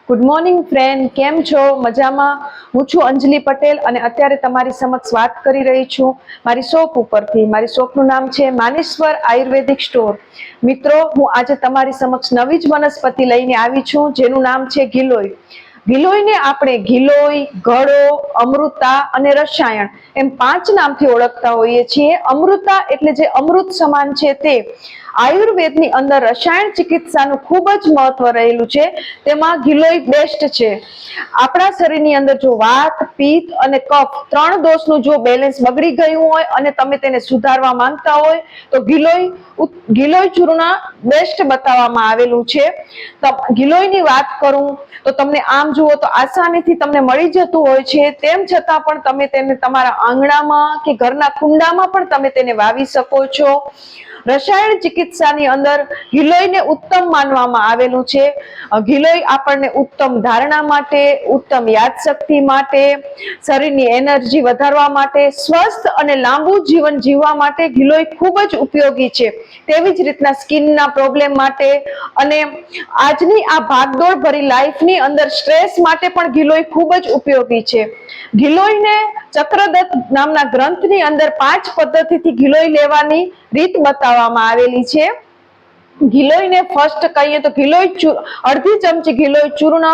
Good morning friend, કેમ છો? મજામાં? હું છું અંજલિ પટેલ અને અત્યારે તમારી સમક્ષ વાત કરી રહી છું મારી શોપ ઉપરથી. મારી શોપનું નામ છે માનેશ્વર આયુર્વેદિક સ્ટોર. મિત્રો, હું આજે તમારી સમક્ષ નવી જ વનસ્પતિ લઈને આવી છું જેનું નામ છે ગિલોય. ગિલોયને આપણે ગિલોય, ગળો, અમૃતા અને રસાયણ એમ 5 નામથી ઓળખતા હોઈએ છીએ. અમૃતા એટલે જે અમૃત સમાન છે તે. આયુર્વેદની અંદર રસાયણ ચિકિત્સાનું ખૂબ જ મહત્વ રહેલું છે. તેમાં ગિલોય બેસ્ટ છે. આપણા શરીરની અંદર જો વાત, પિત્ત અને કફ 3 દોષનું જો બેલેન્સ બગડી ગયું હોય અને તમે તેને સુધારવા માંગતા હોય તો ગિલોય ચૂર્ણ બેસ્ટ બતાવવામાં આવેલું છે. ગિલોયની વાત કરું તો તમને આમ જુઓ તો આસાનીથી તમને મળી જતું હોય છે. તેમ છતાં પણ તમે તેને તમારા આંગણામાં કે ઘરના કુંડામાં પણ તમે તેને વાવી શકો છો. રસાયણ ચિકિત્સાની અંદર ગિલોયને ઉત્તમ માનવામાં આવેલું છે. ગિલોય આપણને ઉત્તમ ધારણા માટે, ઉત્તમ યાદશક્તિ માટે, શરીરની એનર્જી વધારવા માટે, સ્વસ્થ અને લાંબુ જીવન જીવવા માટે ગિલોય ખૂબ જ ઉપયોગી છે. તેવી જ રીતના સ્કિનના પ્રોબ્લેમ માટે અને આજની આ ભાગદોડ ભરી લાઈફની અંદર સ્ટ્રેસ માટે પણ ગિલોય ખૂબ જ ઉપયોગી છે. ગિલોયને ચક્રદત્ત નામના ગ્રંથની અંદર 5 પદ્ધતિથી ગિલોય લેવાની રીત બતાવવામાં આવેલી છે. ગિલોયને ફર્સ્ટ કહીએ તો ગિલોય અડધી ચમચી ગિલોય ચૂર્ણ,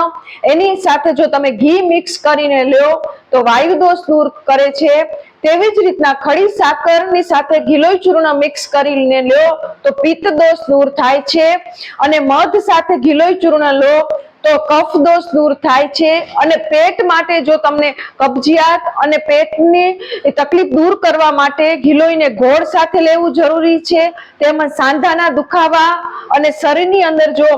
એની સાથે જો તમે ઘી મિક્સ કરીને લો તો વાયુ દોષ દૂર કરે છે. તેવી જ રીતના ખડી સાકરની સાથે ગિલોય ચૂર્ણ મિક્સ કરીને લો તો પિત્ત દોષ દૂર થાય છે. અને મધ સાથે ગિલોય ચૂર્ણ લો તો કફ દોષ દૂર થાય છે. અને પેટ માટે જો તમને કબજિયાત અને પેટની તકલીફ દૂર કરવા માટે ગિલોયને ગોળ સાથે લેવું જરૂરી છે. તેમજ સાંધાના દુખાવા અને શરીરની અંદર જો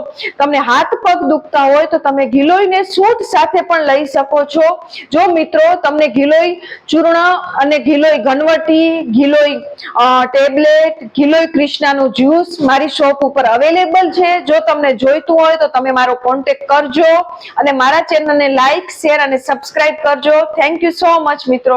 તમને હાથ પગ દુખતા હોય તો તમે ગિલોયને સૂંઠ સાથે પણ લઈ શકો છો. જો મિત્રો તમને ગિલોય ચૂર્ણ અને ગિલોય ઘનવટી, ગિલોય ટેબ્લેટ, ગિલોય કૃષ્ણાનું જ્યુસ મારી શોપ ઉપર અવેલેબલ છે. જો તમને જોઈતું હોય તો તમે મારો કોન્ટેક્ટ કરજો અને મારા ચેનલને લાઈક, શેર અને સબસ્ક્રાઇબ કરજો. થેન્ક યુ સો મચ મિત્રો.